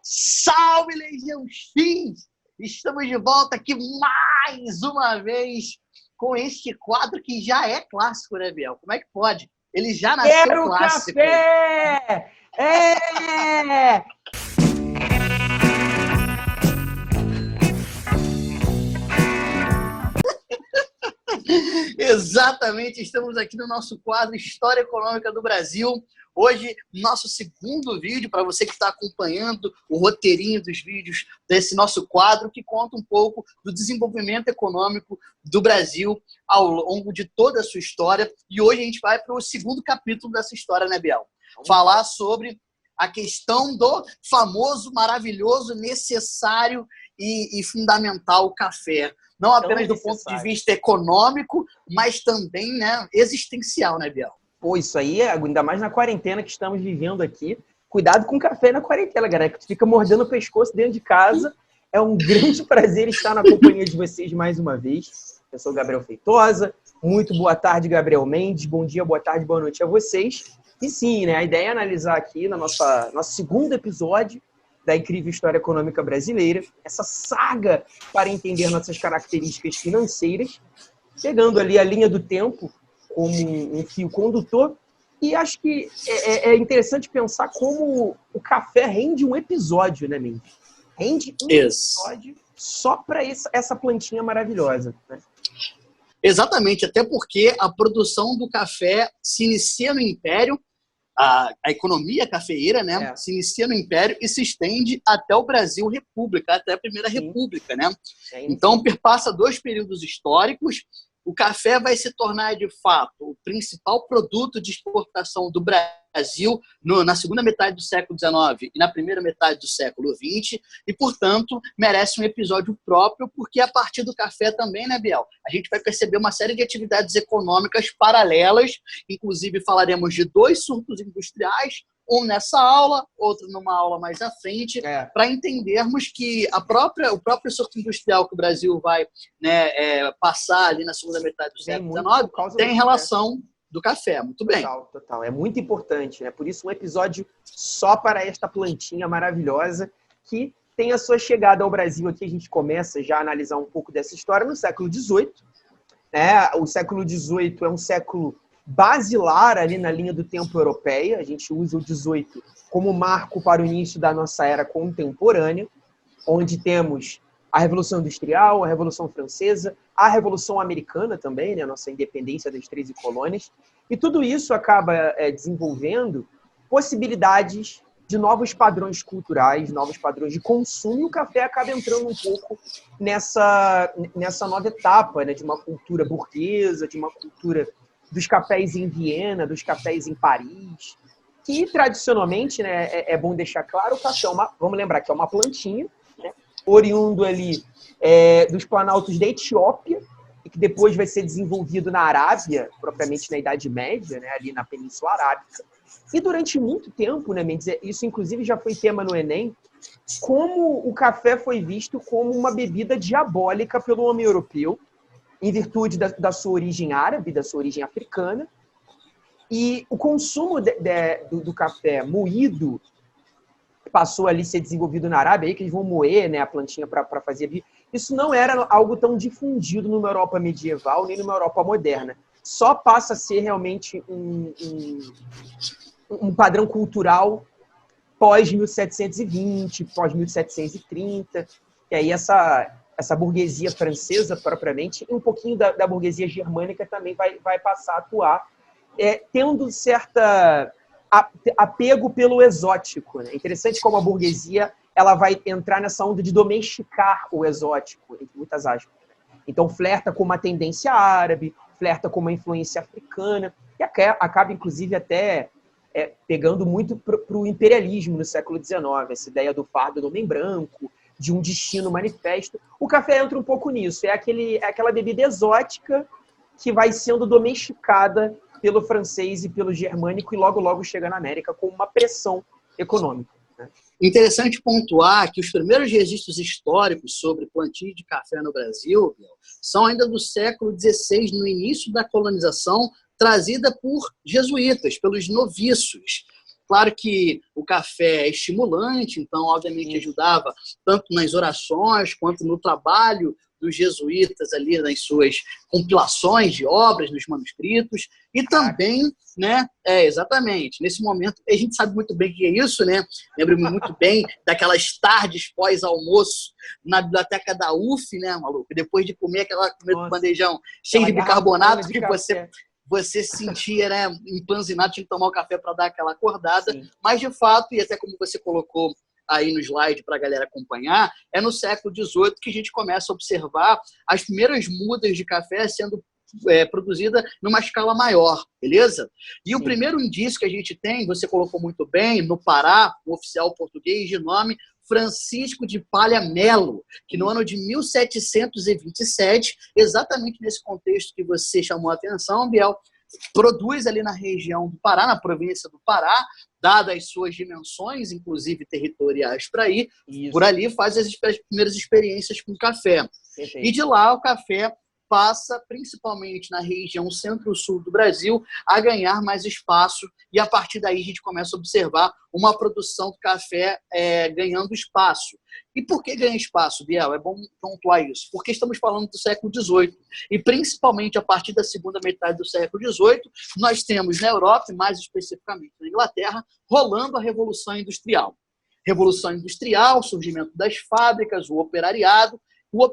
Salve, Legião X! Estamos de volta aqui mais uma vez com este quadro que já é clássico, né, Biel? Como é que pode? Ele já nasceu Quero clássico. Café! É! Exatamente, estamos aqui no nosso quadro História Econômica do Brasil. Hoje, nosso segundo vídeo, para você que está acompanhando o roteirinho dos vídeos desse nosso quadro, que conta um pouco do desenvolvimento econômico do Brasil ao longo de toda a sua história. E hoje a gente vai para o segundo capítulo dessa história, né, Biel? Falar sobre a questão do famoso, maravilhoso, necessário e fundamental café. Não apenas do ponto de vista econômico, mas também, né, existencial, né, Biel? Pô, isso aí, ainda mais na quarentena que estamos vivendo aqui. Cuidado com o café na quarentena, galera, que tu fica mordendo o pescoço dentro de casa. É um grande prazer estar na companhia de vocês mais uma vez. Eu sou o Gabriel Feitosa. Muito boa tarde, Gabriel Mendes. Bom dia, boa tarde, boa noite a vocês. E sim, né, a ideia é analisar aqui no nosso segundo episódio da incrível história econômica brasileira, essa saga para entender nossas características financeiras, pegando ali a linha do tempo como um fio condutor. E acho que é interessante pensar como o café rende um episódio, né, Mendes? Rende um episódio só para essa plantinha maravilhosa, né? Exatamente, até porque a produção do café se inicia no Império, a economia cafeeira, né, se inicia no Império e se estende até o Brasil República, até a Primeira República, né? Então, perpassa dois períodos históricos. O café vai se tornar, de fato, o principal produto de exportação do Brasil na segunda metade do século XIX e na primeira metade do século XX e, portanto, merece um episódio próprio, porque a partir do café também, né, Biel? A gente vai perceber uma série de atividades econômicas paralelas, inclusive falaremos de dois surtos industriais, um nessa aula, outro numa aula mais à frente, para entendermos que o próprio surto industrial que o Brasil vai, né, passar ali na segunda metade do século XIX tem relação do café. Muito bem. Total. É muito importante, né? Por isso, um episódio só para esta plantinha maravilhosa que tem a sua chegada ao Brasil. Aqui a gente começa já a analisar um pouco dessa história no século XVIII. Né? O século XVIII é um século basilar ali na linha do tempo europeia. A gente usa o 18 como marco para o início da nossa era contemporânea, onde temos a Revolução Industrial, a Revolução Francesa, a Revolução Americana também, né, a nossa independência das 13 colônias. E tudo isso acaba desenvolvendo possibilidades de novos padrões culturais, novos padrões de consumo, e o café acaba entrando um pouco nessa nova etapa, né, de uma cultura burguesa, de uma cultura dos cafés em Viena, dos cafés em Paris, que tradicionalmente, né, é bom deixar claro, o café vamos lembrar que é uma plantinha, né, oriundo ali dos planaltos da Etiópia, e que depois vai ser desenvolvido na Arábia, propriamente na Idade Média, né, ali na Península Arábica. E durante muito tempo, né, Mendes, isso inclusive já foi tema no Enem, como o café foi visto como uma bebida diabólica pelo homem europeu, em virtude da sua origem árabe, da sua origem africana. E o consumo do café moído passou ali a ser desenvolvido na Arábia, aí que eles vão moer, né, a plantinha para fazer bebida. Isso não era algo tão difundido numa Europa medieval, nem numa Europa moderna. Só passa a ser realmente um padrão cultural pós-1720, pós-1730, e aí essa burguesia francesa, propriamente, e um pouquinho da burguesia germânica também vai passar a atuar, tendo certa apego pelo exótico, né? Interessante como a burguesia ela vai entrar nessa onda de domesticar o exótico, entre muitas aspas. Então, flerta com uma tendência árabe, flerta com uma influência africana, e acaba, inclusive, até pegando muito para o imperialismo no século XIX, essa ideia do fardo do homem branco, de um destino manifesto. O café entra um pouco nisso. É aquela bebida exótica que vai sendo domesticada pelo francês e pelo germânico e logo chega na América com uma pressão econômica, né? Interessante pontuar que os primeiros registros históricos sobre plantio de café no Brasil são ainda do século XVI, no início da colonização, trazida por jesuítas, pelos noviços. Claro que o café é estimulante, então, obviamente, ajudava tanto nas orações quanto no trabalho dos jesuítas ali nas suas compilações de obras, nos manuscritos, e também, né, exatamente, nesse momento, a gente sabe muito bem o que é isso, né, lembro-me muito bem daquelas tardes pós-almoço na biblioteca da UF, né, maluco, depois de comer aquela bandejão cheio de bicarbonato que você se sentia, né, empanzinado, tinha que tomar o café para dar aquela acordada, mas de fato, e até como você colocou aí no slide para a galera acompanhar, é no século XVIII que a gente começa a observar as primeiras mudas de café sendo produzida numa escala maior, beleza? E o primeiro indício que a gente tem, você colocou muito bem, no Pará, um oficial português de nome Francisco de Palha Melo, que no ano de 1727, exatamente nesse contexto que você chamou a atenção, Biel, produz ali na região do Pará, na província do Pará, dadas as suas dimensões, inclusive territoriais para ir, por ali faz as primeiras experiências com café. E de lá o café passa, principalmente na região centro-sul do Brasil, a ganhar mais espaço e a partir daí a gente começa a observar uma produção do café ganhando espaço. E por que ganha espaço, Biel? É bom pontuar isso. Porque estamos falando do século XVIII e principalmente a partir da segunda metade do século XVIII, nós temos na Europa, e mais especificamente na Inglaterra, rolando a Revolução Industrial. Revolução Industrial, surgimento das fábricas, o operariado. O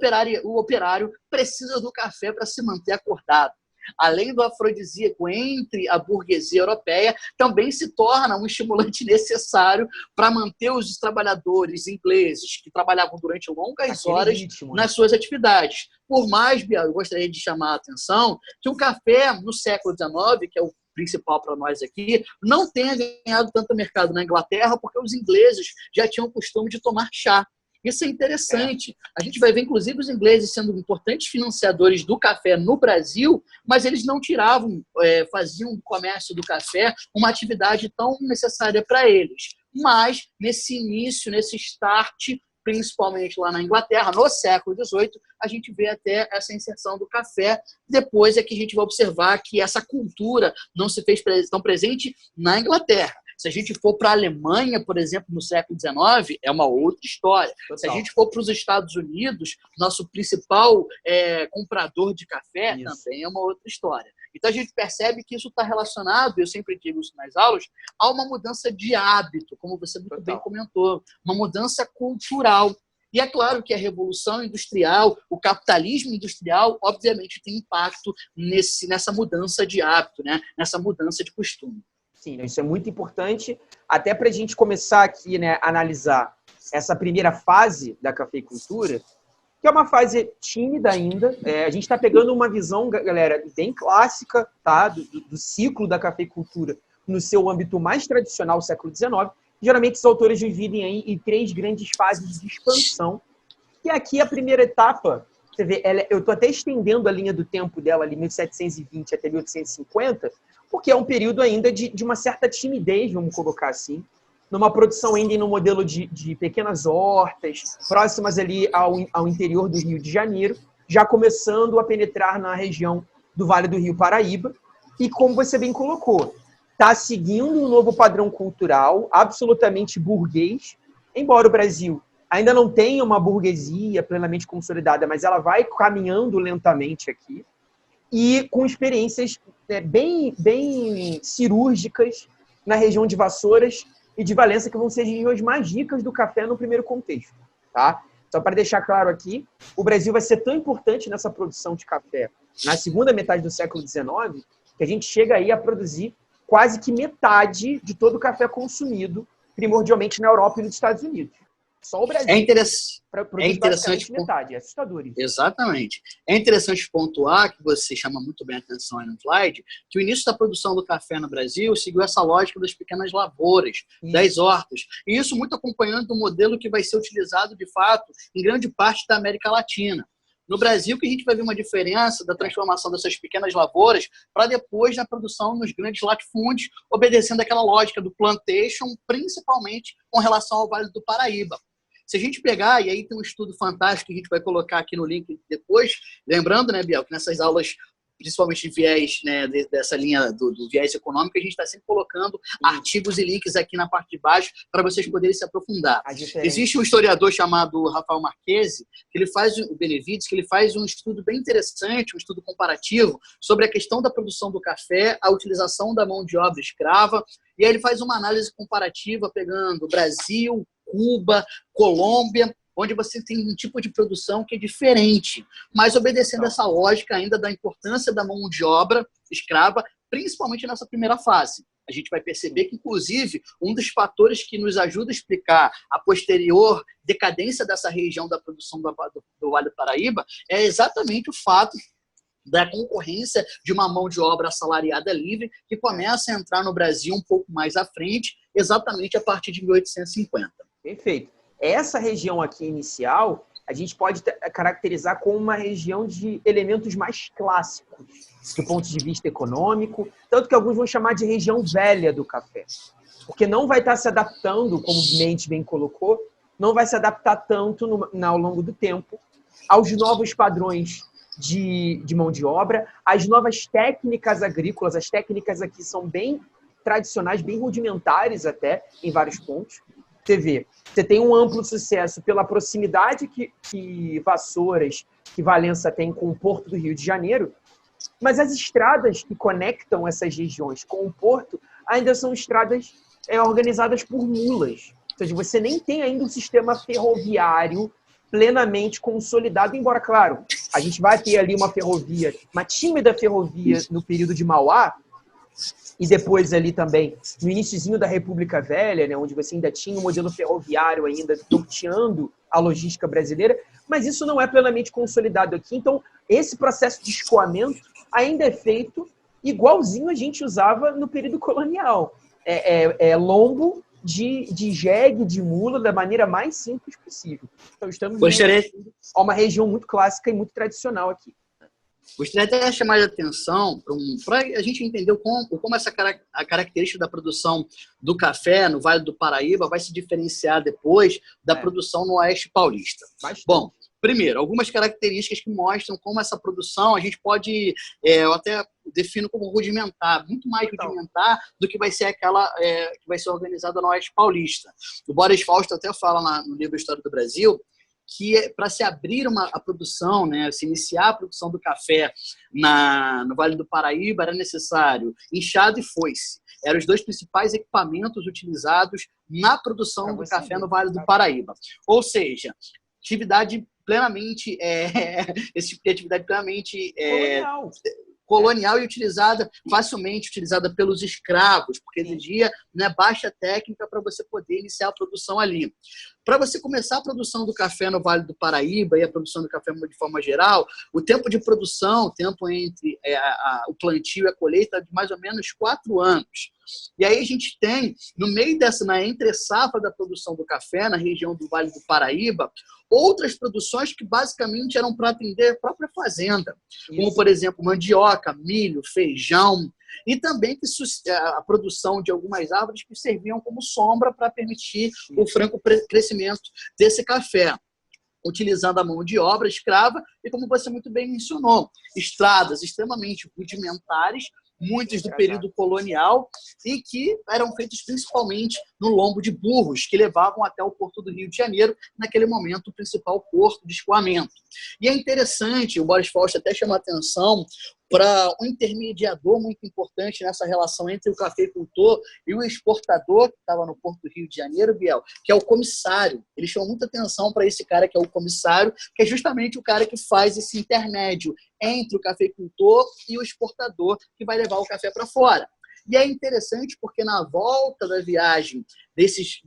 operário precisa do café para se manter acordado. Além do afrodisíaco entre a burguesia europeia, também se torna um estimulante necessário para manter os trabalhadores ingleses que trabalhavam durante longas horas nas suas atividades. Por mais, Biel, eu gostaria de chamar a atenção que o café no século XIX, que é o principal para nós aqui, não tenha ganhado tanto mercado na Inglaterra, porque os ingleses já tinham o costume de tomar chá. Isso é interessante. A gente vai ver, inclusive, os ingleses sendo importantes financiadores do café no Brasil, mas eles não tiravam, faziam do comércio do café uma atividade tão necessária para eles. Mas, nesse início, nesse start, principalmente lá na Inglaterra, no século XVIII, a gente vê até essa inserção do café. Depois é que a gente vai observar que essa cultura não se fez tão presente na Inglaterra. Se a gente for para a Alemanha, por exemplo, no século XIX, é uma outra história. Total. Se a gente for para os Estados Unidos, nosso principal comprador de café também é uma outra história. Então a gente percebe que isso está relacionado, eu sempre digo isso nas aulas, a uma mudança de hábito, como você muito bem comentou, uma mudança cultural. E é claro que a Revolução Industrial, o capitalismo industrial, obviamente tem impacto nessa mudança de hábito, né? Nessa mudança de costume. Sim, isso é muito importante, até para a gente começar aqui, né, a analisar essa primeira fase da cafeicultura, que é uma fase tímida ainda. A gente está pegando uma visão, galera, bem clássica, tá, do ciclo da cafeicultura no seu âmbito mais tradicional, século XIX. Geralmente os autores dividem aí em 3 grandes fases de expansão. E aqui a primeira etapa, você vê, eu estou até estendendo a linha do tempo dela ali, 1720 até 1850, porque é um período ainda de uma certa timidez, vamos colocar assim, numa produção ainda no modelo de pequenas hortas, próximas ali ao interior do Rio de Janeiro, já começando a penetrar na região do Vale do Rio Paraíba, e como você bem colocou, está seguindo um novo padrão cultural, absolutamente burguês, embora o Brasil ainda não tenha uma burguesia plenamente consolidada, mas ela vai caminhando lentamente aqui, e com experiências bem cirúrgicas na região de Vassouras e de Valença, que vão ser as regiões mais ricas do café no primeiro contexto. Tá? Só para deixar claro aqui, o Brasil vai ser tão importante nessa produção de café na segunda metade do século XIX, que a gente chega aí a produzir quase que metade de todo o café consumido, primordialmente na Europa e nos Estados Unidos. Só o Brasil. É interessante metade, é assustador isso. Exatamente. É interessante pontuar, que você chama muito bem a atenção aí no slide, que o início da produção do café no Brasil seguiu essa lógica das pequenas lavouras, das hortas. E isso muito acompanhando o modelo que vai ser utilizado, de fato, em grande parte da América Latina. No Brasil, que a gente vai ver uma diferença da transformação dessas pequenas lavouras para depois na produção nos grandes latifúndios, obedecendo aquela lógica do plantation, principalmente com relação ao Vale do Paraíba. Se a gente pegar, e aí tem um estudo fantástico que a gente vai colocar aqui no link depois, lembrando, né, Biel, que nessas aulas principalmente de viés, né, dessa linha do viés econômico, a gente está sempre colocando artigos e links aqui na parte de baixo para vocês poderem se aprofundar. Existe um historiador chamado Rafael Marchesi, que ele faz, o Benevides, que ele faz um estudo bem interessante, um estudo comparativo sobre a questão da produção do café, a utilização da mão de obra escrava, e aí ele faz uma análise comparativa pegando Brasil, Cuba, Colômbia, onde você tem um tipo de produção que é diferente, mas obedecendo essa lógica ainda da importância da mão de obra escrava, principalmente nessa primeira fase. A gente vai perceber que, inclusive, um dos fatores que nos ajuda a explicar a posterior decadência dessa região da produção do Vale do Paraíba é exatamente o fato da concorrência de uma mão de obra assalariada livre que começa a entrar no Brasil um pouco mais à frente, exatamente a partir de 1850. Perfeito. Essa região aqui inicial, a gente pode caracterizar como uma região de elementos mais clássicos, do ponto de vista econômico, tanto que alguns vão chamar de região velha do café, porque não vai estar se adaptando, como o Mendes bem colocou, não vai se adaptar tanto ao longo do tempo aos novos padrões de mão de obra, as novas técnicas agrícolas. As técnicas aqui são bem tradicionais, bem rudimentares até, em vários pontos. Você tem um amplo sucesso pela proximidade que Vassouras, que Valença tem com o Porto do Rio de Janeiro, mas as estradas que conectam essas regiões com o Porto ainda são estradas organizadas por mulas. Ou seja, você nem tem ainda um sistema ferroviário plenamente consolidado, embora, claro, a gente vai ter ali uma tímida ferrovia no período de Mauá, e depois ali também, no iniciozinho da República Velha, né, onde você ainda tinha um modelo ferroviário ainda norteando a logística brasileira, mas isso não é plenamente consolidado aqui. Então, esse processo de escoamento ainda é feito igualzinho a gente usava no período colonial. Lombo de jegue, de mula, da maneira mais simples possível. Então, estamos a uma região muito clássica e muito tradicional aqui. Gostaria até de chamar a atenção para a gente entender como a característica da produção do café no Vale do Paraíba vai se diferenciar depois da produção no Oeste Paulista. Bastante. Bom, primeiro, algumas características que mostram como essa produção a gente pode, eu até defino como rudimentar, muito mais rudimentar do que vai ser aquela que vai ser organizada no Oeste Paulista. O Boris Fausto até fala no livro História do Brasil que para se abrir a produção, né, se iniciar a produção do café no Vale do Paraíba, era necessário enxada e foice. Eram os dois principais equipamentos utilizados na produção do café no Vale do Paraíba. Ou seja, atividade plenamente esse tipo de atividade plenamente colonial e facilmente utilizada pelos escravos, porque exigia, né, baixa técnica para você poder iniciar a produção ali. Para você começar a produção do café no Vale do Paraíba e a produção do café de forma geral, o tempo de produção, o tempo entre o plantio e a colheita é de mais ou menos 4 anos. E aí a gente tem, no meio na entre-safra da produção do café, na região do Vale do Paraíba, outras produções que basicamente eram para atender a própria fazenda, como, por exemplo, mandioca, milho, feijão, e também a produção de algumas árvores que serviam como sombra para permitir o franco crescimento desse café, utilizando a mão de obra escrava e, como você muito bem mencionou, estradas extremamente rudimentares, muitos do período colonial, e que eram feitos principalmente no lombo de burros, que levavam até o Porto do Rio de Janeiro, naquele momento o principal porto de escoamento. E é interessante, o Boris Fausto até chama a atenção para um intermediador muito importante nessa relação entre o cafeicultor e o exportador, que estava no Porto do Rio de Janeiro, Biel, que é o comissário. Ele chama muita atenção para esse cara que é o comissário, que é justamente o cara que faz esse intermédio entre o cafeicultor e o exportador, que vai levar o café para fora. E é interessante porque na volta da viagem desses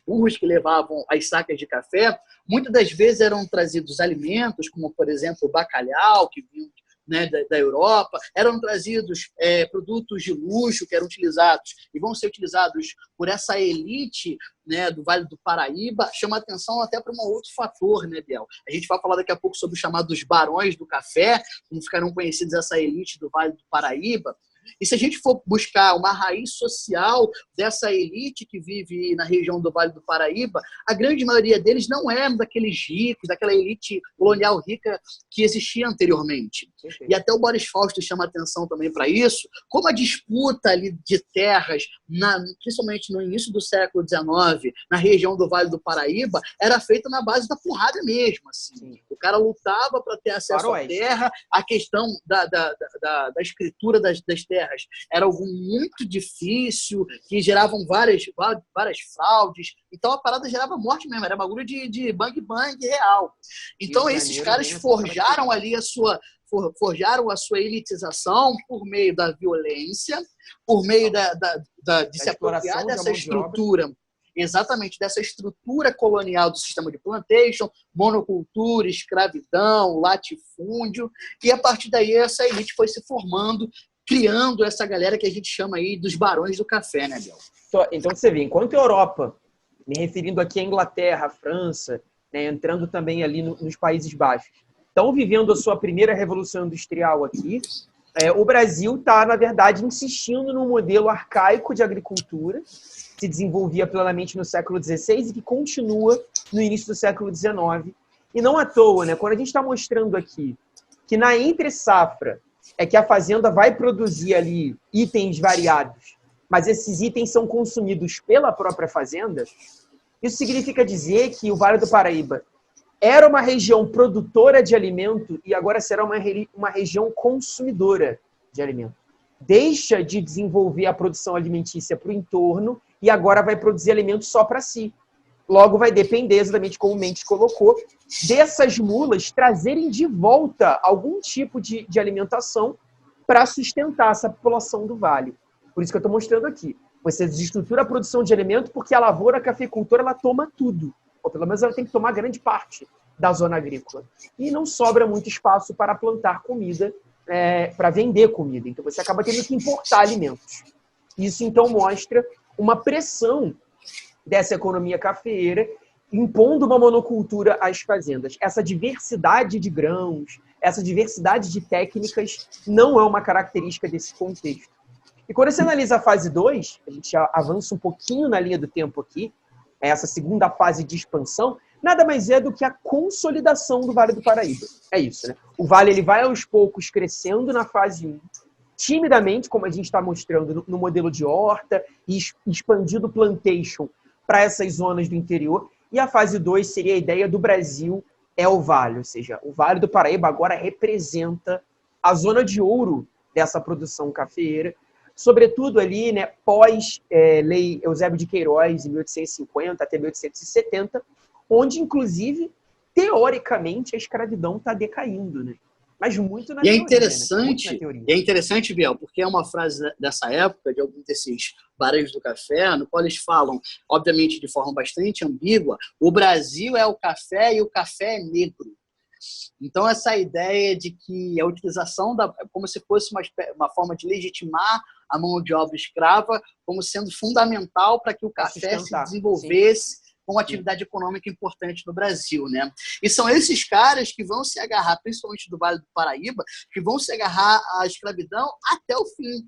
burros que levavam as sacas de café, muitas das vezes eram trazidos alimentos, como, por exemplo, o bacalhau, que vinha, né, da Europa, eram trazidos produtos de luxo que eram utilizados e vão ser utilizados por essa elite, né, do Vale do Paraíba. Chama atenção até para um outro fator, né, Biel? A gente vai falar daqui a pouco sobre os chamados barões do café, como ficaram conhecidos essa elite do Vale do Paraíba, E se a gente for buscar uma raiz social dessa elite que vive na região do Vale do Paraíba, a grande maioria deles não é daqueles ricos, daquela elite colonial rica que existia anteriormente. E até o Boris Fausto chama atenção também para isso, como a disputa ali de terras, principalmente no início do século XIX, na região do Vale do Paraíba, era feita na base da porrada mesmo. Assim. O cara lutava para ter acesso à terra, a questão da escritura das terras era algo muito difícil, que geravam várias fraudes. Então a parada gerava morte mesmo, era bagulho de bang real. Então esses caras forjaram ali a sua elitização por meio da violência, por meio de se apropriar dessa estrutura. Exatamente, dessa estrutura colonial do sistema de plantation, monocultura, escravidão, latifúndio, e a partir daí essa elite foi se formando, criando essa galera que a gente chama aí dos barões do café, né, Biel? Então você vê, enquanto a Europa, me referindo aqui à Inglaterra, à França, né, entrando também ali nos Países Baixos, estão vivendo a sua primeira revolução industrial aqui, o Brasil está, na verdade, insistindo num modelo arcaico de agricultura, que se desenvolvia plenamente no século XVI e que continua no início do século XIX. E não à toa, né? Quando a gente está mostrando aqui que na entre-safra é que a fazenda vai produzir ali itens variados, mas esses itens são consumidos pela própria fazenda, isso significa dizer que o Vale do Paraíba era uma região produtora de alimento e agora será uma região consumidora de alimento. Deixa de desenvolver a produção alimentícia para o entorno e agora vai produzir alimento só para si. Logo vai depender, exatamente como o Mendes colocou, dessas mulas trazerem de volta algum tipo de alimentação para sustentar essa população do vale. Por isso que eu estou mostrando aqui. Você desestrutura a produção de alimento porque a lavoura, a cafeicultura, ela toma tudo. Ou pelo menos ela tem que tomar grande parte da zona agrícola. E não sobra muito espaço para plantar comida, para vender comida. Então você acaba tendo que importar alimentos. Isso então mostra uma pressão dessa economia cafeeira impondo uma monocultura às fazendas. Essa diversidade de grãos, essa diversidade de técnicas não é uma característica desse contexto. E quando você analisa a fase 2, a gente avança um pouquinho na linha do tempo aqui, essa segunda fase de expansão, nada mais é do que a consolidação do Vale do Paraíba. É isso, né? O Vale ele vai aos poucos crescendo na fase 1, timidamente, como a gente está mostrando no modelo de horta, e expandindo o plantation para essas zonas do interior. E a fase 2 seria a ideia do Brasil é o Vale, ou seja, o Vale do Paraíba agora representa a zona de ouro dessa produção cafeeira, sobretudo ali, né, pós-lei Eusébio de Queiroz, em 1850 até 1870, onde, inclusive, teoricamente, a escravidão está decaindo, né? Mas muito na teoria. É interessante, Biel, porque é uma frase dessa época, de alguns desses barões do café, no qual eles falam, obviamente de forma bastante ambígua, o Brasil é o café e o café é negro. Então, essa ideia de que a utilização como se fosse uma forma de legitimar a mão de obra escrava como sendo fundamental para que o café se desenvolvesse com atividade econômica importante no Brasil, né? E são esses caras que vão se agarrar, principalmente do Vale do Paraíba, que vão se agarrar à escravidão até o fim.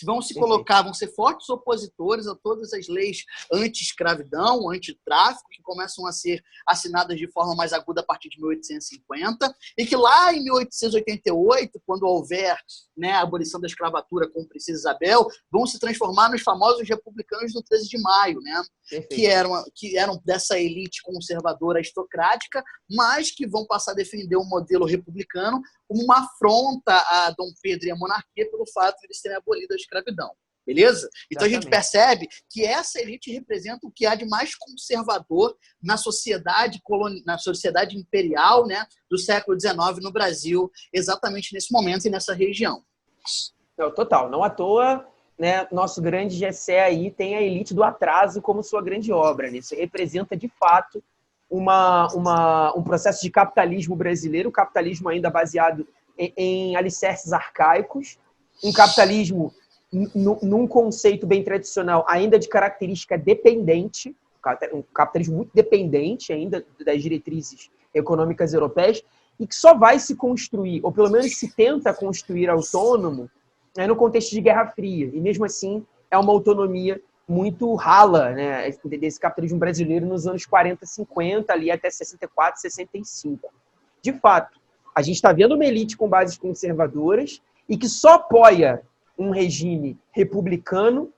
Vão ser fortes opositores a todas as leis anti-escravidão, anti-tráfico, que começam a ser assinadas de forma mais aguda a partir de 1850, e que lá em 1888, quando houver, né, a abolição da escravatura com Princesa Isabel, vão se transformar nos famosos republicanos do 13 de maio, né? Que eram dessa elite conservadora aristocrática, mas que vão passar a defender um modelo republicano como uma afronta a Dom Pedro e a monarquia pelo fato de eles terem abolido a escravidão. Beleza? Então a gente percebe que essa elite representa o que há de mais conservador na sociedade imperial, né, do século XIX no Brasil, exatamente nesse momento e nessa região. Total. Não à toa, né, nosso grande Gessé aí tem a elite do atraso como sua grande obra. Né? Isso representa, de fato, um processo de capitalismo brasileiro, capitalismo ainda baseado em alicerces arcaicos, um capitalismo num conceito bem tradicional, ainda de característica dependente, um capitalismo muito dependente ainda das diretrizes econômicas europeias, e que só vai se construir, ou pelo menos se tenta construir autônomo, no contexto de Guerra Fria. E mesmo assim, é uma autonomia muito rala, né, desse capitalismo brasileiro nos anos 40, 50, ali até 64, 65. De fato, a gente está vendo uma elite com bases conservadoras e que só apoia um regime republicano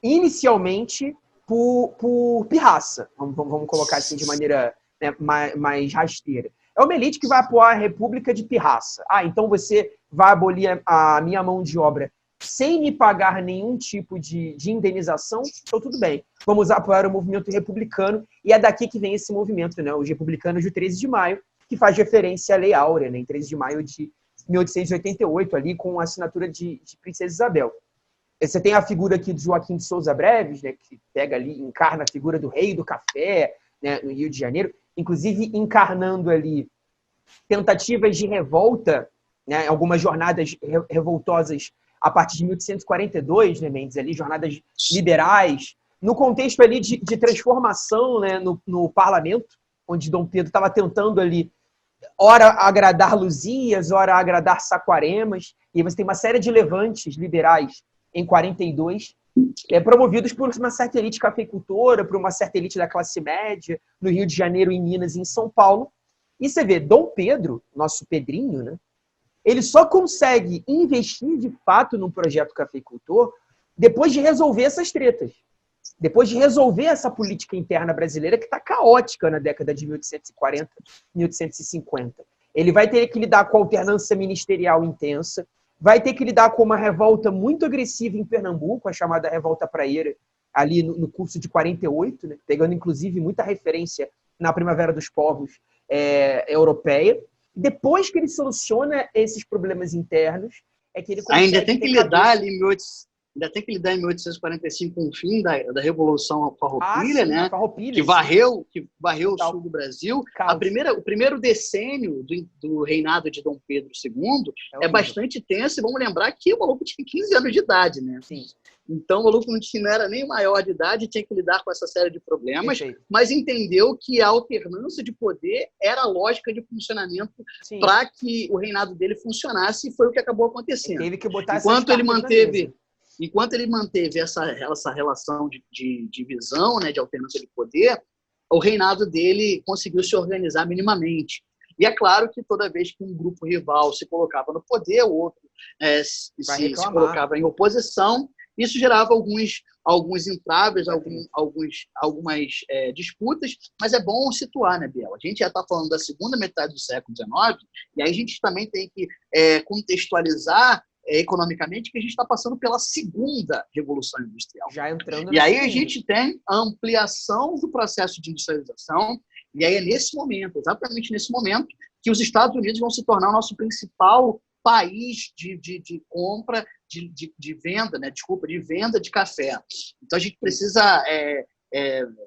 inicialmente por pirraça, vamos colocar assim de maneira, né, mais rasteira. É uma elite que vai apoiar a república de pirraça. Então você vai abolir a minha mão de obra sem me pagar nenhum tipo de indenização, então tudo bem. Vamos apoiar o movimento republicano, e é daqui que vem esse movimento, né, os republicanos de 13 de maio, que faz referência à Lei Áurea, né, em 13 de maio de 1888, ali com a assinatura de Princesa Isabel. Você tem a figura aqui do Joaquim de Souza Breves, né, que pega ali, encarna a figura do rei do café, né, no Rio de Janeiro, inclusive encarnando ali tentativas de revolta, né, algumas jornadas revoltosas a partir de 1842, né, Mendes, ali, jornadas liberais, no contexto ali de transformação, né, no parlamento, onde Dom Pedro estava tentando ali, ora agradar Luzias, ora agradar Saquaremas, e você tem uma série de levantes liberais em 42, promovidos por uma certa elite cafeicultora, por uma certa elite da classe média, no Rio de Janeiro, em Minas e em São Paulo. E você vê, Dom Pedro, nosso Pedrinho, né, ele só consegue investir de fato num projeto cafeicultor depois de resolver essas tretas. Depois de resolver essa política interna brasileira que está caótica na década de 1840, 1850. Ele vai ter que lidar com a alternância ministerial intensa, vai ter que lidar com uma revolta muito agressiva em Pernambuco, a chamada Revolta Praieira, ali no curso de 48, né, pegando inclusive muita referência na Primavera dos Povos europeia. Depois que ele soluciona esses problemas internos, é que ele consegue... Ainda tem que lidar ali em 1845 com o fim da Revolução Farroupilha, sim, né? Farroupilha, que varreu o sul do Brasil. O primeiro decênio do reinado de Dom Pedro II é bastante tenso, e vamos lembrar que o maluco tinha 15 anos de idade, né? Sim. Então o maluco não era nem maior de idade, tinha que lidar com essa série de problemas, mas entendeu que a alternância de poder era a lógica de funcionamento para que o reinado dele funcionasse, e foi o que acabou acontecendo. Ele teve que botar Enquanto ele manteve essa relação de divisão, né, de alternância de poder, o reinado dele conseguiu se organizar minimamente. E é claro que toda vez que um grupo rival se colocava no poder, o outro se colocava em oposição, isso gerava alguns entraves, algumas disputas, mas é bom situar, né, Biel? A gente já está falando da segunda metade do século XIX, e aí a gente também tem que contextualizar economicamente que a gente está passando pela segunda Revolução Industrial. Já entrando e aí a gente tem a ampliação do processo de industrialização, e aí é nesse momento, exatamente nesse momento, que os Estados Unidos vão se tornar o nosso principal país de compra, de venda, né? De venda de café. Então a gente precisa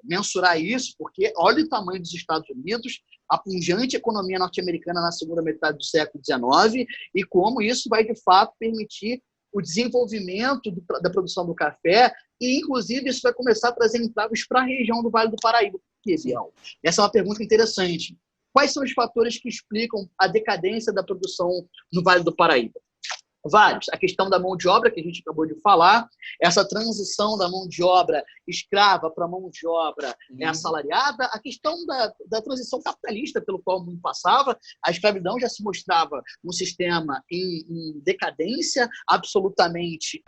mensurar isso, porque olha o tamanho dos Estados Unidos, a pujante economia norte-americana na segunda metade do século XIX, e como isso vai, de fato, permitir o desenvolvimento da produção do café, e, inclusive, isso vai começar a trazer entraves para a região do Vale do Paraíba. Por quê, Biel? Essa é uma pergunta interessante. Quais são os fatores que explicam a decadência da produção no Vale do Paraíba? Vários. A questão da mão de obra, que a gente acabou de falar, essa transição da mão de obra escrava para mão de obra assalariada, a questão da transição capitalista pelo qual o mundo passava, a escravidão já se mostrava um sistema em decadência, absolutamente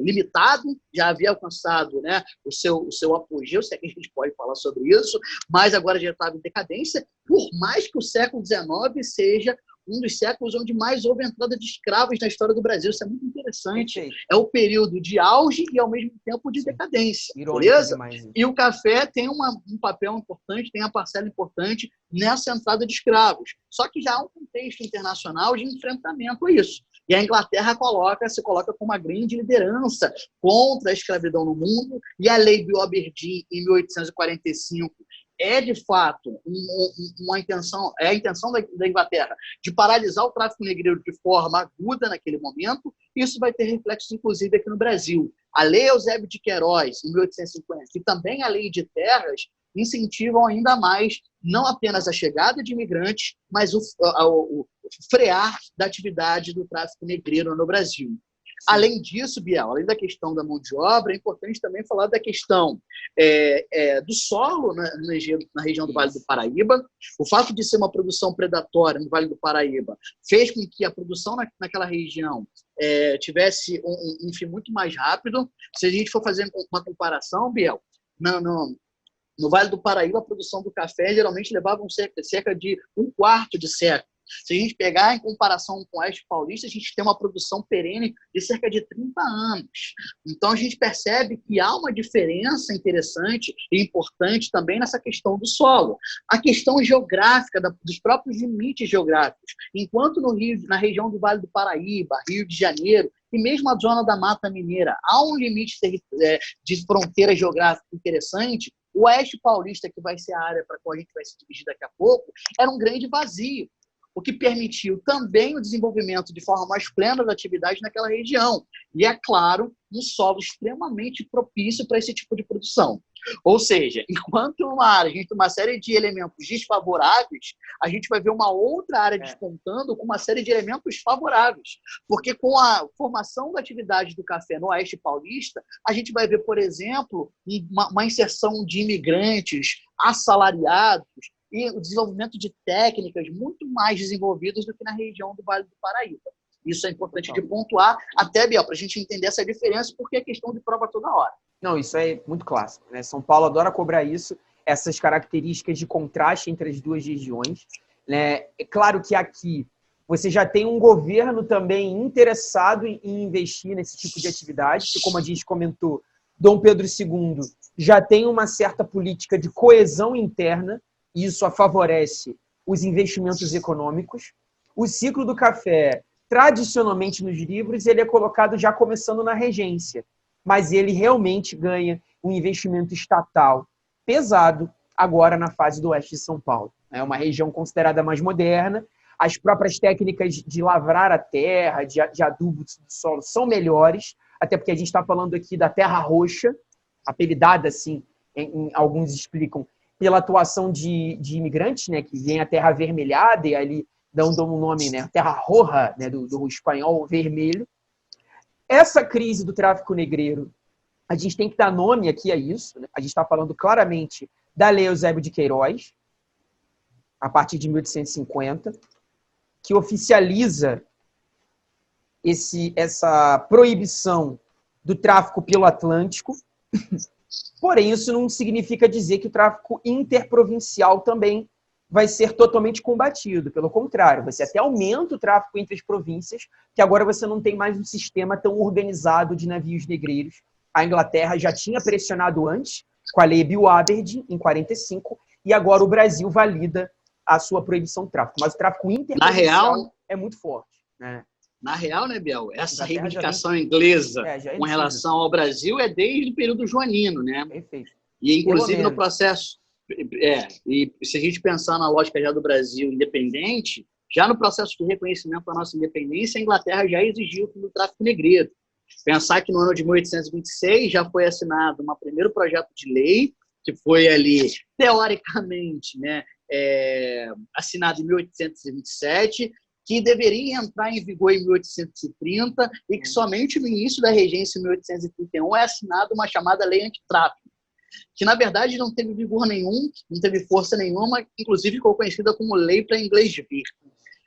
limitado, já havia alcançado, né, o seu apogeu, se é que a gente pode falar sobre isso, mas agora já estava em decadência, por mais que o século XIX seja um dos séculos onde mais houve entrada de escravos na história do Brasil. Isso é muito interessante. É o período de auge e, ao mesmo tempo, de decadência. Beleza? E o café tem um papel importante, tem uma parcela importante nessa entrada de escravos. Só que já há um contexto internacional de enfrentamento a isso. E a Inglaterra se coloca como uma grande liderança contra a escravidão no mundo, e a Lei Bill-Aberdeen, em 1845, é, de fato, a intenção da Inglaterra de paralisar o tráfico negreiro de forma aguda naquele momento. Isso vai ter reflexos, inclusive, aqui no Brasil. A Lei Eusébio de Queiroz, em 1850, e também a Lei de Terras, incentivam ainda mais não apenas a chegada de imigrantes, mas o frear da atividade do tráfico negreiro no Brasil. Além disso, Biel, além da questão da mão de obra, é importante também falar da questão do solo na região do Vale do Paraíba. O fato de ser uma produção predatória no Vale do Paraíba fez com que a produção naquela região tivesse um fim muito mais rápido. Se a gente for fazer uma comparação, Biel, no Vale do Paraíba, a produção do café geralmente levava cerca de um quarto de século. Se a gente pegar em comparação com o Oeste Paulista, a gente tem uma produção perene de cerca de 30 anos. Então, a gente percebe que há uma diferença interessante e importante também nessa questão do solo. A questão geográfica, dos próprios limites geográficos. Enquanto na região do Vale do Paraíba, Rio de Janeiro, e mesmo a zona da Mata Mineira, há um limite de fronteira geográfica interessante, o Oeste Paulista, que vai ser a área para a qual a gente vai se dirigir daqui a pouco, era um grande vazio, o que permitiu também o desenvolvimento de forma mais plena da atividade naquela região. E, é claro, um solo extremamente propício para esse tipo de produção. Ou seja, enquanto uma área a gente tem uma série de elementos desfavoráveis, a gente vai ver uma outra área despontando com uma série de elementos favoráveis. Porque com a formação da atividade do café no Oeste Paulista, a gente vai ver, por exemplo, uma inserção de imigrantes assalariados, e o desenvolvimento de técnicas muito mais desenvolvidas do que na região do Vale do Paraíba. Isso é importante de pontuar, até, Biel, para a gente entender essa diferença, porque é questão de prova toda hora. Não, isso é muito clássico, né? São Paulo adora cobrar isso, essas características de contraste entre as duas regiões, né? É claro que aqui você já tem um governo também interessado em investir nesse tipo de atividade, que, como a gente comentou, Dom Pedro II já tem uma certa política de coesão interna. Isso favorece os investimentos econômicos. O ciclo do café, tradicionalmente nos livros, ele é colocado já começando na regência, mas ele realmente ganha um investimento estatal pesado agora na fase do oeste de São Paulo. É uma região considerada mais moderna, as próprias técnicas de lavrar a terra, de adubo do solo, são melhores, até porque a gente está falando aqui da terra roxa, apelidada assim, alguns explicam, pela atuação de imigrantes, né, que vem a terra avermelhada e ali dão um nome, né, terra roja, né, do espanhol vermelho. Essa crise do tráfico negreiro, a gente tem que dar nome aqui a isso, né? A gente está falando claramente da Lei Eusébio de Queiroz, a partir de 1850, que oficializa essa proibição do tráfico pelo Atlântico. Porém, isso não significa dizer que o tráfico interprovincial também vai ser totalmente combatido. Pelo contrário, você até aumenta o tráfico entre as províncias, que agora você não tem mais um sistema tão organizado de navios negreiros. A Inglaterra já tinha pressionado antes, com a Lei Bill Aberdeen, em 45, e agora o Brasil valida a sua proibição do tráfico. Mas o tráfico interprovincial é muito forte, né? Na real, né, Biel, essa reivindicação inglesa com relação ao Brasil é desde o período joanino, né? Perfeito. E, inclusive, no processo... e se a gente pensar na lógica já do Brasil independente, já no processo de reconhecimento da nossa independência, a Inglaterra já exigiu o fim do tráfico negreiro. Pensar que no ano de 1826 já foi assinado um primeiro projeto de lei, que foi ali, teoricamente, né, assinado em 1827, que deveria entrar em vigor em 1830 e que somente no início da regência, em 1831, é assinada uma chamada Lei Antitráfico, que, na verdade, não teve vigor nenhum, não teve força nenhuma, inclusive ficou conhecida como Lei para Inglês Vir.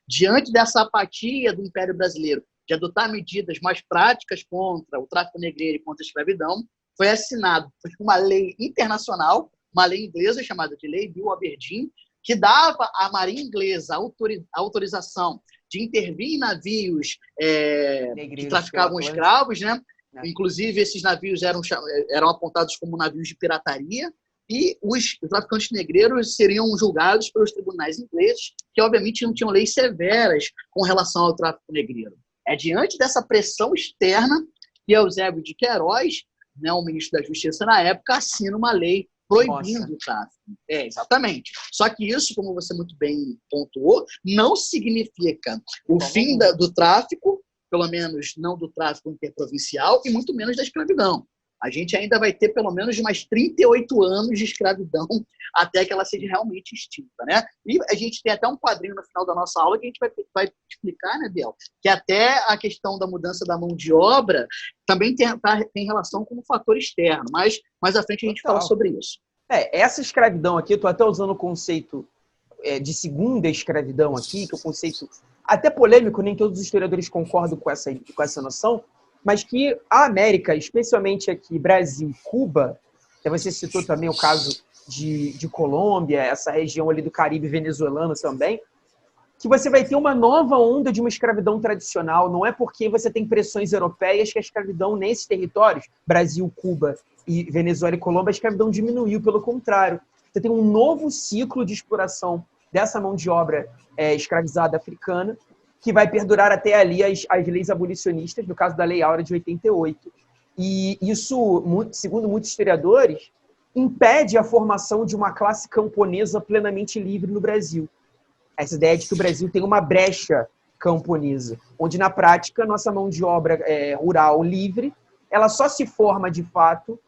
Diante dessa apatia do Império Brasileiro de adotar medidas mais práticas contra o tráfico negreiro e contra a escravidão, foi assinado uma lei internacional, uma lei inglesa chamada de Lei Bill Aberdeen, que dava à Marinha Inglesa a autorização de intervir em navios que traficavam escravos, né? Inclusive, esses navios eram apontados como navios de pirataria, e os traficantes negreiros seriam julgados pelos tribunais ingleses, que obviamente não tinham leis severas com relação ao tráfico negreiro. É diante dessa pressão externa que Eusébio de Queiroz, né, o ministro da Justiça na época, assina uma lei proibindo o tráfico. Exatamente. Só que isso, como você muito bem pontuou, não significa o fim do tráfico, pelo menos não do tráfico interprovincial, e muito menos da escravidão. A gente ainda vai ter pelo menos mais 38 anos de escravidão até que ela seja realmente extinta, né? E a gente tem até um quadrinho no final da nossa aula que a gente vai explicar, né, Biel? Que até a questão da mudança da mão de obra também tem relação com um fator externo, mas mais à frente a gente fala sobre isso. Essa escravidão aqui, eu estou até usando o conceito de segunda escravidão aqui, que é um conceito até polêmico, nem todos os historiadores concordam com essa noção, mas que a América, especialmente aqui, Brasil, Cuba, você citou também o caso de Colômbia, essa região ali do Caribe venezuelano também, que você vai ter uma nova onda de uma escravidão tradicional. Não é porque você tem pressões europeias que a escravidão nesses territórios, Brasil, Cuba e Venezuela e Colômbia, a escravidão diminuiu, pelo contrário. Você tem um novo ciclo de exploração dessa mão de obra escravizada africana, que vai perdurar até ali as leis abolicionistas, no caso da Lei Áurea de 88. E isso, segundo muitos historiadores, impede a formação de uma classe camponesa plenamente livre no Brasil. Essa ideia de que o Brasil tem uma brecha camponesa, onde, na prática, nossa mão de obra rural livre, ela só se forma, de fato,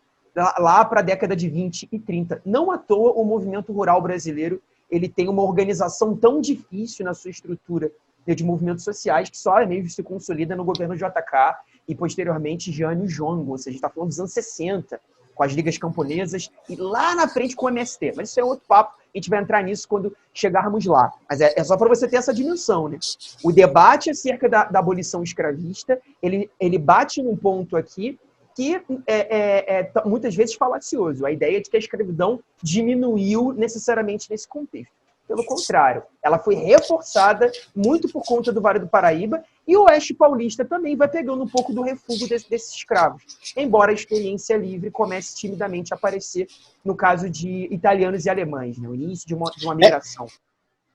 lá para a década de 20 e 30. Não à toa, o movimento rural brasileiro ele tem uma organização tão difícil na sua estrutura de movimentos sociais que só mesmo se consolida no governo JK e, posteriormente, Jânio Jongo. Ou seja, a gente está falando dos anos 60, com as ligas camponesas e lá na frente com o MST. Mas isso é outro papo, a gente vai entrar nisso quando chegarmos lá. Mas é só para você ter essa dimensão, né? O debate acerca da abolição escravista, ele bate num ponto aqui que é muitas vezes falacioso. A ideia de que a escravidão diminuiu necessariamente nesse contexto. Pelo contrário, ela foi reforçada muito por conta do Vale do Paraíba e o Oeste Paulista também vai pegando um pouco do refúgio desses escravos, embora a experiência livre comece timidamente a aparecer no caso de italianos e alemães, né? O início de uma migração.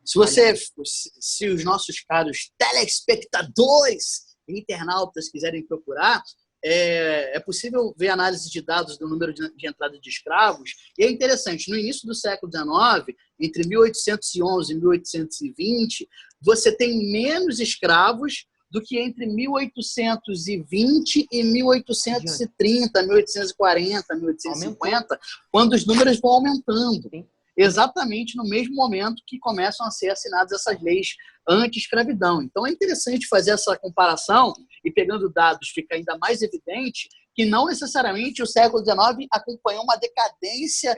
Se os nossos caros telespectadores e internautas quiserem procurar, é possível ver análise de dados do número de entrada de escravos, e é interessante, no início do século XIX, entre 1811 e 1820, você tem menos escravos do que entre 1820 e 1830, 1840, 1850, quando os números vão aumentando. Sim. Exatamente no mesmo momento que começam a ser assinadas essas leis anti-escravidão. Então é interessante fazer essa comparação e, pegando dados, fica ainda mais evidente que não necessariamente o século XIX acompanhou uma decadência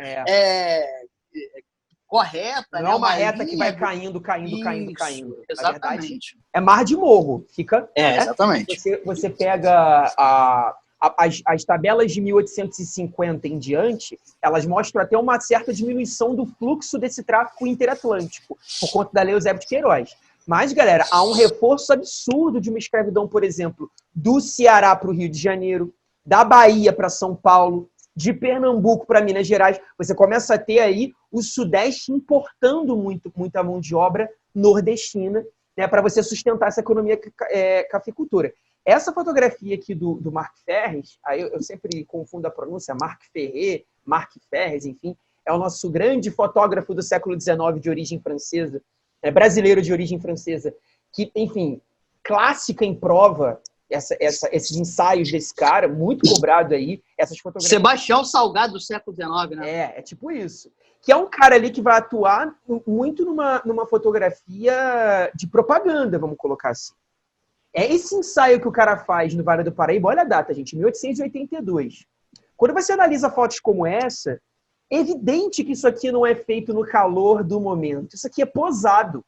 correta. Não é uma reta que vai caindo. Caindo. Exatamente. É mar de morro. Fica. Exatamente. Você pega as tabelas de 1850 em diante, elas mostram até uma certa diminuição do fluxo desse tráfico interatlântico, por conta da Lei Eusébio de Queiroz. Mas, galera, há um reforço absurdo de uma escravidão, por exemplo, do Ceará para o Rio de Janeiro, da Bahia para São Paulo, de Pernambuco para Minas Gerais. Você começa a ter aí o Sudeste importando muita mão de obra nordestina, né, para você sustentar essa economia cafeicultura. Essa fotografia aqui do Marc Ferres, aí eu sempre confundo a pronúncia, Marc Ferrer, Marc Ferres, enfim, é o nosso grande fotógrafo do século XIX de origem francesa, brasileiro de origem francesa, que, enfim, clássica em prova, esses ensaios desse cara, muito cobrado aí, essas fotografias. Sebastião Salgado do século XIX, né? É tipo isso. Que é um cara ali que vai atuar muito numa fotografia de propaganda, vamos colocar assim. É esse ensaio que o cara faz no Vale do Paraíba, olha a data, gente, 1882. Quando você analisa fotos como essa, é evidente que isso aqui não é feito no calor do momento. Isso aqui é posado.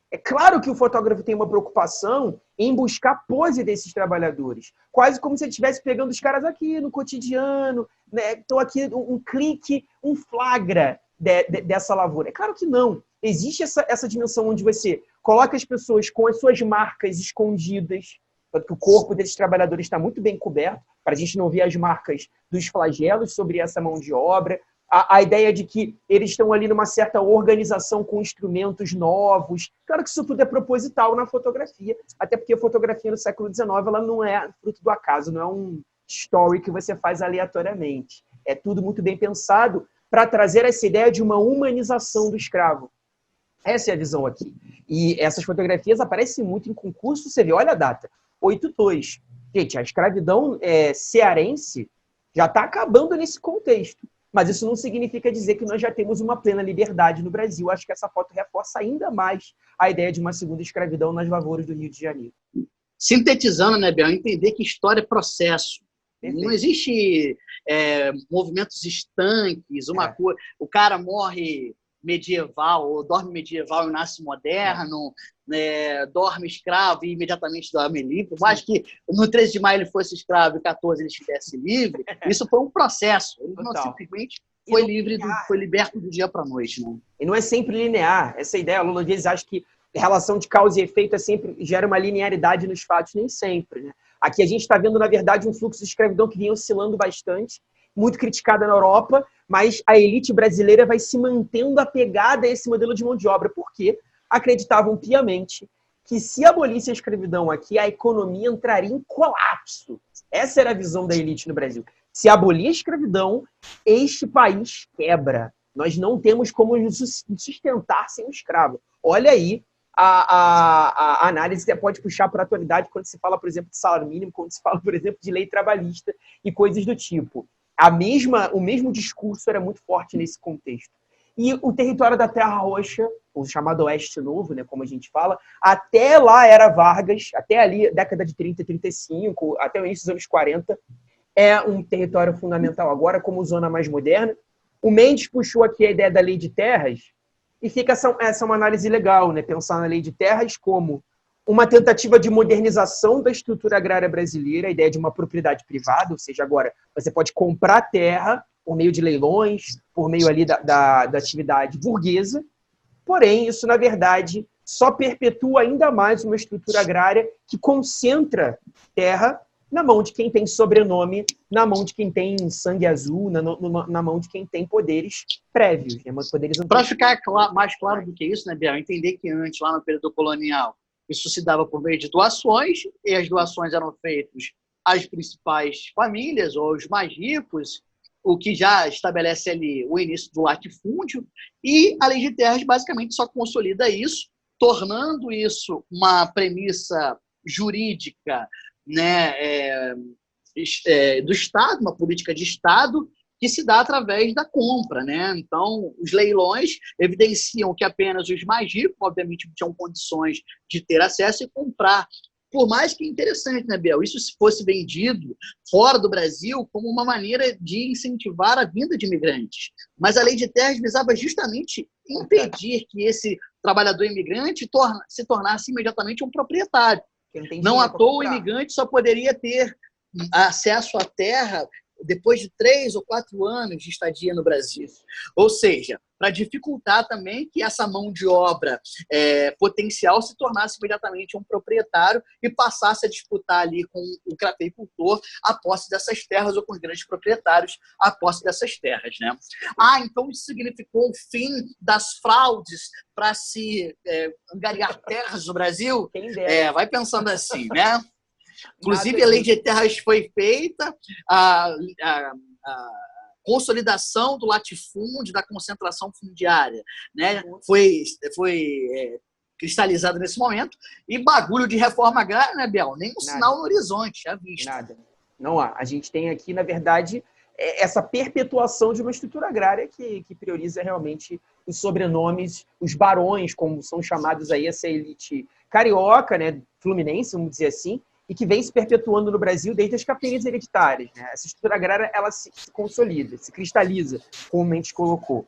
É claro que o fotógrafo tem uma preocupação em buscar a pose desses trabalhadores. Quase como se ele estivesse pegando os caras aqui no cotidiano, né? Então aqui um clique, um flagra dessa lavoura. É claro que não. Existe essa dimensão onde você coloca as pessoas com as suas marcas escondidas, porque o corpo desses trabalhadores está muito bem coberto, para a gente não ver as marcas dos flagelos sobre essa mão de obra. A ideia de que eles estão ali numa certa organização com instrumentos novos. Claro que isso tudo é proposital na fotografia, até porque a fotografia no século XIX ela não é fruto do acaso, não é um story que você faz aleatoriamente. É tudo muito bem pensado para trazer essa ideia de uma humanização do escravo. Essa é a visão aqui. E essas fotografias aparecem muito em concurso, você vê, olha a data, 82. Gente, a escravidão cearense Já está acabando nesse contexto. Mas isso não significa dizer que nós já temos uma plena liberdade no Brasil. Acho que essa foto reforça ainda mais a ideia de uma segunda escravidão nas lavouras do Rio de Janeiro. Sintetizando, né, Bel? Entender que história é processo. Perfeito. Não existe movimentos estanques, uma coisa. O cara morre medieval, ou dorme medieval e nasce moderno, dorme escravo e imediatamente dorme livre. Por mais que no 13 de maio ele fosse escravo e 14 ele estivesse livre, isso foi um processo. Ele não simplesmente foi livre, foi liberto do dia para a noite. Né? E não é sempre linear. Essa ideia, Lula Dias acha que relação de causa e efeito sempre gera uma linearidade nos fatos, nem sempre. Né? Aqui a gente está vendo, na verdade, um fluxo de escravidão que vinha oscilando bastante, muito criticada na Europa, mas a elite brasileira vai se mantendo apegada a esse modelo de mão de obra, porque acreditavam piamente que se abolisse a escravidão aqui, a economia entraria em colapso. Essa era a visão da elite no Brasil. Se abolir a escravidão, este país quebra. Nós não temos como nos sustentar sem o escravo. Olha aí, a análise pode puxar para a atualidade quando se fala, por exemplo, de salário mínimo, quando se fala, por exemplo, de lei trabalhista e coisas do tipo. O mesmo discurso era muito forte nesse contexto. E o território da Terra Roxa, o chamado Oeste Novo, né, como a gente fala, até lá era Vargas, até ali, década de 30, 35, até o início dos anos 40, é um território fundamental agora como zona mais moderna. O Mendes puxou aqui a ideia da lei de terras e fica essa é uma análise legal, né, pensar na lei de terras como uma tentativa de modernização da estrutura agrária brasileira, a ideia de uma propriedade privada, ou seja, agora você pode comprar terra por meio de leilões, por meio ali da atividade burguesa, porém, isso, na verdade, só perpetua ainda mais uma estrutura agrária que concentra terra na mão de quem tem sobrenome, na mão de quem tem sangue azul, na mão de quem tem poderes prévios. Né? Para ficar mais claro do que isso, né, Biel? Entender que antes, lá no período colonial, isso se dava por meio de doações, e as doações eram feitas às principais famílias, ou aos mais ricos, o que já estabelece ali o início do latifúndio, e a lei de terras basicamente só consolida isso, tornando isso uma premissa jurídica, né, do Estado, uma política de Estado, que se dá através da compra, né? Então, os leilões evidenciam que apenas os mais ricos, obviamente, tinham condições de ter acesso e comprar. Por mais que interessante, né, Biel? Isso se fosse vendido fora do Brasil como uma maneira de incentivar a vinda de imigrantes. Mas a lei de terras visava justamente impedir que esse trabalhador imigrante se tornasse imediatamente um proprietário. Não à toa o imigrante só poderia ter acesso à terra depois de 3 ou 4 anos de estadia no Brasil. Ou seja, para dificultar também que essa mão de obra potencial se tornasse imediatamente um proprietário e passasse a disputar ali com o cafeicultor a posse dessas terras ou com os grandes proprietários a posse dessas terras. Né? Então isso significou o fim das fraudes para se angariar terras no Brasil? Vai pensando assim, né? Inclusive, a lei de terras foi feita, a consolidação do latifúndio, da concentração fundiária, né? Foi cristalizada nesse momento. E bagulho de reforma agrária, né, Biel? Nem um sinal no horizonte, à vista. Nada. Não há. A gente tem aqui, na verdade, essa perpetuação de uma estrutura agrária que prioriza realmente os sobrenomes, os barões, como são chamados aí, essa elite carioca, né, fluminense, vamos dizer assim, e que vem se perpetuando no Brasil desde as capitanias hereditárias. Né? Essa estrutura agrária ela se consolida, se cristaliza, como o Mendes colocou.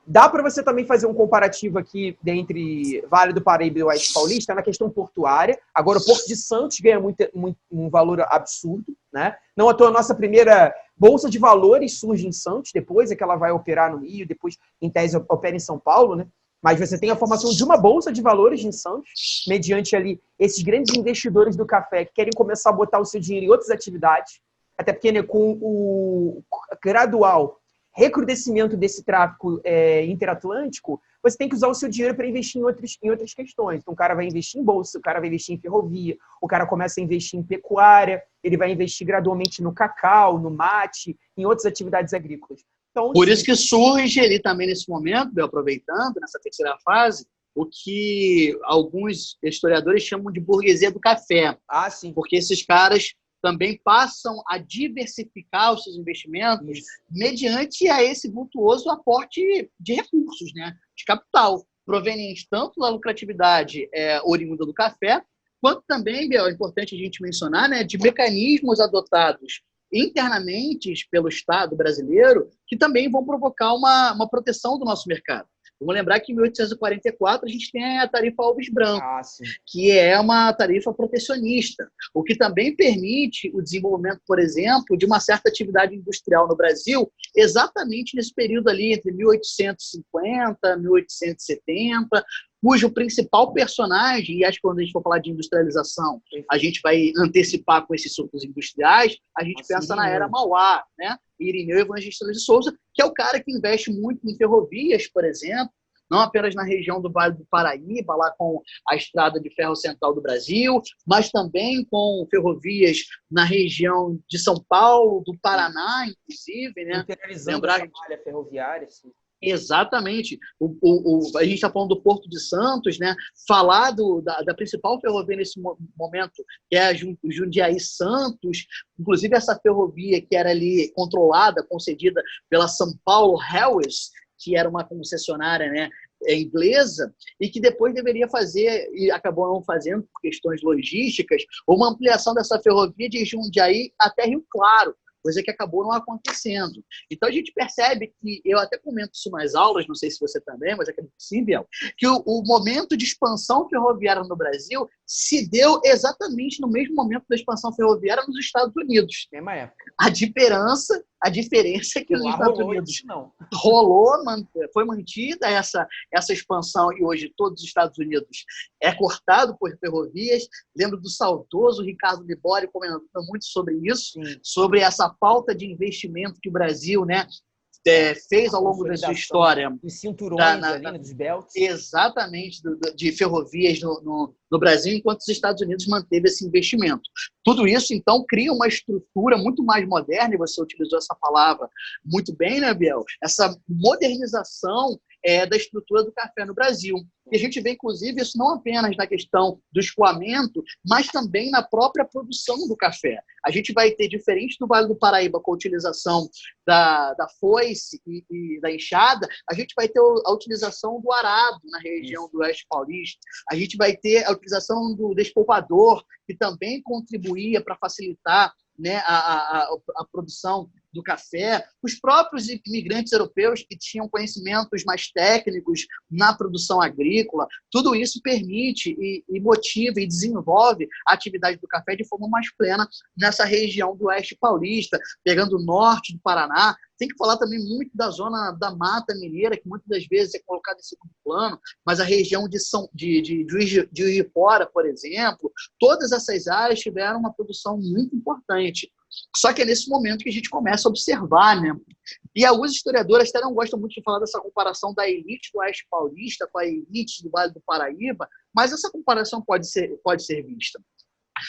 Dá para você também fazer um comparativo aqui entre Vale do Paraíba e Oeste Paulista na questão portuária. Agora, o Porto de Santos ganha um valor absurdo. Né? Não à toa, a nossa primeira Bolsa de Valores surge em Santos, depois é que ela vai operar no Rio, depois, em tese, opera em São Paulo, né? Mas você tem a formação de uma bolsa de valores em Santos, mediante ali esses grandes investidores do café que querem começar a botar o seu dinheiro em outras atividades, até porque, né, com o gradual recrudescimento desse tráfico interatlântico, você tem que usar o seu dinheiro para investir em outras questões. Então, o cara vai investir em bolsa, o cara vai investir em ferrovia, o cara começa a investir em pecuária, ele vai investir gradualmente no cacau, no mate, em outras atividades agrícolas. Então, por isso que surge ali também nesse momento, aproveitando, nessa terceira fase, o que alguns historiadores chamam de burguesia do café. Sim. Porque esses caras também passam a diversificar os seus investimentos mediante a esse vultuoso aporte de recursos, né, de capital, proveniente tanto da lucratividade oriunda do café, quanto também, Biel, é importante a gente mencionar, né, de mecanismos adotados internamente pelo Estado brasileiro que também vão provocar uma proteção do nosso mercado. Vamos lembrar que em 1844 a gente tem a tarifa Alves Branco, que é uma tarifa protecionista, o que também permite o desenvolvimento, por exemplo, de uma certa atividade industrial no Brasil, exatamente nesse período ali, entre 1850 e 1870, cujo principal personagem, e acho que quando a gente for falar de industrialização, a gente vai antecipar com esses surtos industriais, a gente pensa na era Mauá, né? Irineu Evangelista de Souza, que é o cara que investe muito em ferrovias, por exemplo, não apenas na região do Vale do Paraíba, lá com a Estrada de Ferro Central do Brasil, mas também com ferrovias na região de São Paulo, do Paraná, inclusive, né? Lembrar a malha ferroviária, sim. Exatamente. A gente está falando do Porto de Santos, né? Falar da principal ferrovia nesse momento, que é a Jundiaí Santos, inclusive essa ferrovia que era ali controlada, concedida pela São Paulo Railways, que era uma concessionária, né, inglesa, e que depois deveria fazer, e acabou não fazendo por questões logísticas, uma ampliação dessa ferrovia de Jundiaí até Rio Claro, coisa que acabou não acontecendo. Então, a gente percebe que, eu até comento isso nas aulas, não sei se você também, mas acredito que sim, Biel, que o momento de expansão ferroviária no Brasil se deu exatamente no mesmo momento da expansão ferroviária nos Estados Unidos. Mesma época. A diferença é que nos Estados Unidos foi mantida essa expansão, e hoje todos os Estados Unidos é cortado por ferrovias. Lembro do saudoso Ricardo Libori comentando muito sobre isso, sobre essa falta de investimento que o Brasil, né, fez ao longo da sua história. Os cinturões dos belts. Exatamente, de ferrovias no Brasil, enquanto os Estados Unidos manteve esse investimento. Tudo isso, então, cria uma estrutura muito mais moderna, e você utilizou essa palavra muito bem, né, Biel? Essa modernização da estrutura do café no Brasil. E a gente vê, inclusive, isso não apenas na questão do escoamento, mas também na própria produção do café. A gente vai ter, diferente do Vale do Paraíba, com a utilização da foice e da enxada, a gente vai ter a utilização do arado na região do Oeste Paulista. A gente vai ter a utilização do despolvador, que também contribuía para facilitar, né, a produção do café. Os próprios imigrantes europeus que tinham conhecimentos mais técnicos na produção agrícola, tudo isso permite e motiva e desenvolve a atividade do café de forma mais plena nessa região do Oeste Paulista, pegando o norte do Paraná. Tem que falar também muito da zona da Mata Mineira, que muitas das vezes é colocada em segundo plano, mas a região de Juiz de Fora, por exemplo, todas essas áreas tiveram uma produção muito importante. Só que é nesse momento que a gente começa a observar, né? E alguns historiadores até não gostam muito de falar dessa comparação da elite do Oeste Paulista com a elite do Vale do Paraíba, mas essa comparação pode ser vista.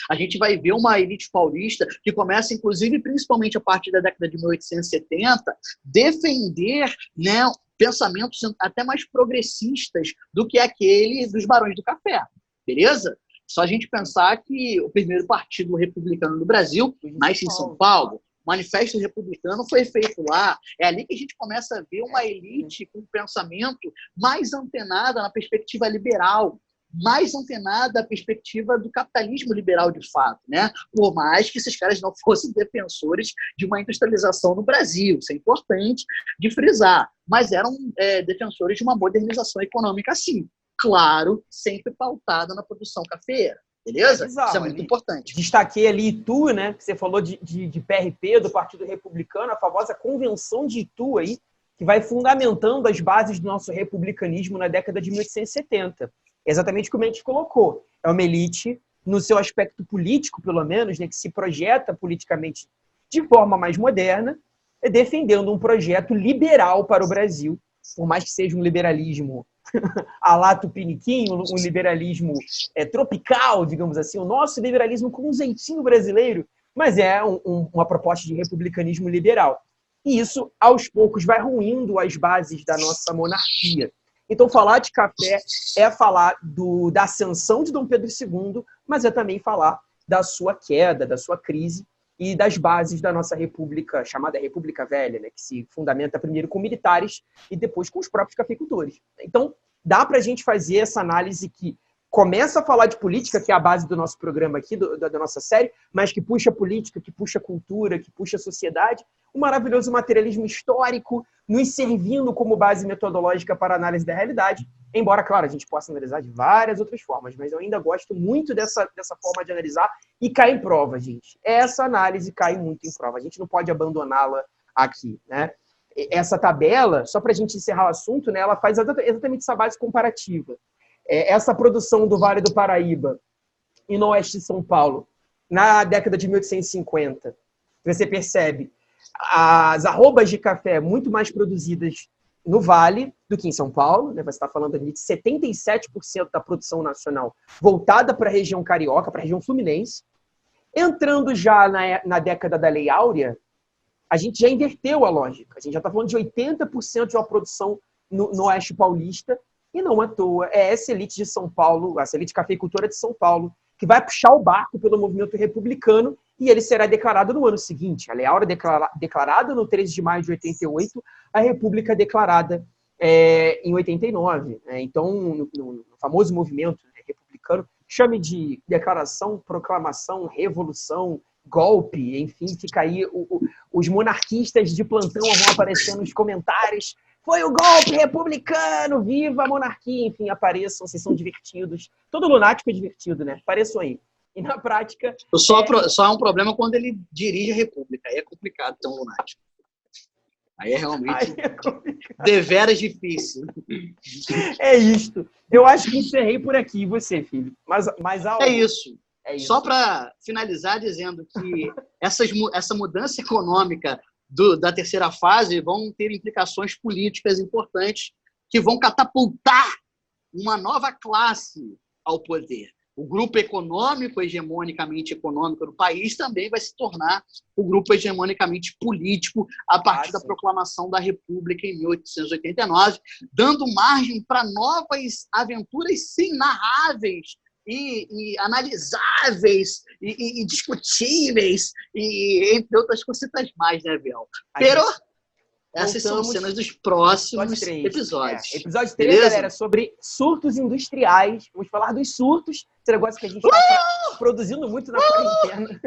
A gente vai ver uma elite paulista que começa, inclusive, principalmente a partir da década de 1870, defender, né, pensamentos até mais progressistas do que aquele dos Barões do Café, beleza? Só a gente pensar que o primeiro partido republicano do Brasil nasce em São Paulo. O Manifesto Republicano foi feito lá. É ali que a gente começa a ver uma elite com um pensamento mais antenada na perspectiva liberal, mais antenada à perspectiva do capitalismo liberal de fato, né? Por mais que esses caras não fossem defensores de uma industrialização no Brasil, isso é importante de frisar, mas eram defensores de uma modernização econômica, sim. Claro, sempre pautada na produção cafeeira. Beleza? Isso é muito importante. Destaquei ali Itu, né? Que você falou de PRP, do Partido Republicano, a famosa Convenção de Itu aí, que vai fundamentando as bases do nosso republicanismo na década de 1870. Exatamente como a gente colocou. É uma elite, no seu aspecto político, pelo menos, né, que se projeta politicamente de forma mais moderna, defendendo um projeto liberal para o Brasil, por mais que seja um liberalismo a lá tupiniquim, um liberalismo tropical, digamos assim, o nosso liberalismo com um jeitinho brasileiro, mas é uma proposta de republicanismo liberal. E isso, aos poucos, vai ruindo as bases da nossa monarquia. Então, falar de café é falar da ascensão de Dom Pedro II, mas é também falar da sua queda, da sua crise e das bases da nossa república, chamada República Velha, né, que se fundamenta primeiro com militares e depois com os próprios cafeicultores. Então, dá para a gente fazer essa análise que começa a falar de política, que é a base do nosso programa aqui, da nossa série, mas que puxa política, que puxa cultura, que puxa sociedade. Um maravilhoso materialismo histórico, nos servindo como base metodológica para a análise da realidade. Embora, claro, a gente possa analisar de várias outras formas, mas eu ainda gosto muito dessa forma de analisar e cai em prova, gente. Essa análise cai muito em prova. A gente não pode abandoná-la aqui, né? Essa tabela, só para a gente encerrar o assunto, né, ela faz exatamente essa base comparativa. Essa produção do Vale do Paraíba e no oeste de São Paulo, na década de 1850, você percebe as arrobas de café muito mais produzidas no Vale do que em São Paulo, né? Você está falando ali de 77% da produção nacional voltada para a região carioca, para a região fluminense. Entrando já na década da Lei Áurea, a gente já inverteu a lógica. A gente já está falando de 80% de uma produção no oeste paulista. E não à toa, é essa elite de São Paulo, essa elite cafeicultora de São Paulo, que vai puxar o barco pelo movimento republicano e ele será declarado no ano seguinte. A Lei Áurea declarada no 13 de maio de 88, a República declarada em 89. Então, no famoso movimento republicano, chame de declaração, proclamação, revolução, golpe, enfim, fica aí os monarquistas de plantão vão aparecer nos comentários. Foi o golpe republicano, viva a monarquia, enfim, apareçam, vocês são divertidos. Todo lunático é divertido, né? Apareçam aí. E na prática... Só há um problema quando ele dirige a república, aí é complicado ter um lunático. Aí é realmente deveras difícil. É isto. Eu acho que encerrei por aqui, e você, filho? Mas algo... É isso. Só para finalizar dizendo que essa mudança econômica da terceira fase vão ter implicações políticas importantes que vão catapultar uma nova classe ao poder. O grupo econômico, hegemonicamente econômico do país, também vai se tornar o grupo hegemonicamente político a partir da proclamação da República em 1889, dando margem para novas aventuras, sim, narráveis, e analisáveis, e discutíveis, e entre outras cositas mais, né, Biel? Pero essas são cenas dos próximos episódios. Episódio 3, galera, sobre surtos industriais. Vamos falar dos surtos, esse negócio que a gente está produzindo muito na quarentena.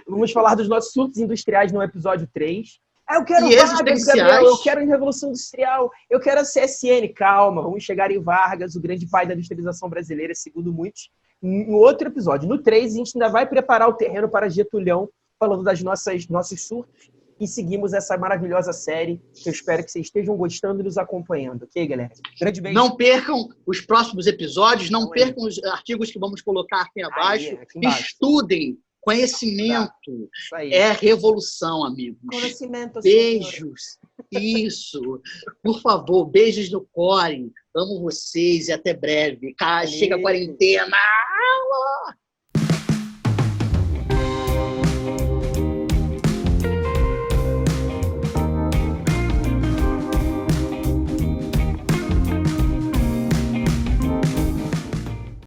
Vamos falar dos nossos surtos industriais no episódio 3. Eu quero Vargas, Gabriel, eu quero Revolução Industrial, eu quero a CSN. Calma, vamos chegar em Vargas, o grande pai da industrialização brasileira, segundo muitos, em outro episódio. No 3, a gente ainda vai preparar o terreno para Getulhão, falando das nossos surtos, e seguimos essa maravilhosa série, que eu espero que vocês estejam gostando e nos acompanhando. Ok, galera? Grande beijo. Não percam os próximos episódios, não percam os artigos que vamos colocar aqui abaixo. Estudem. Conhecimento é revolução, amigos. Conhecimento, beijos. Isso. Por favor, beijos no core. Amo vocês e até breve. Chega a quarentena.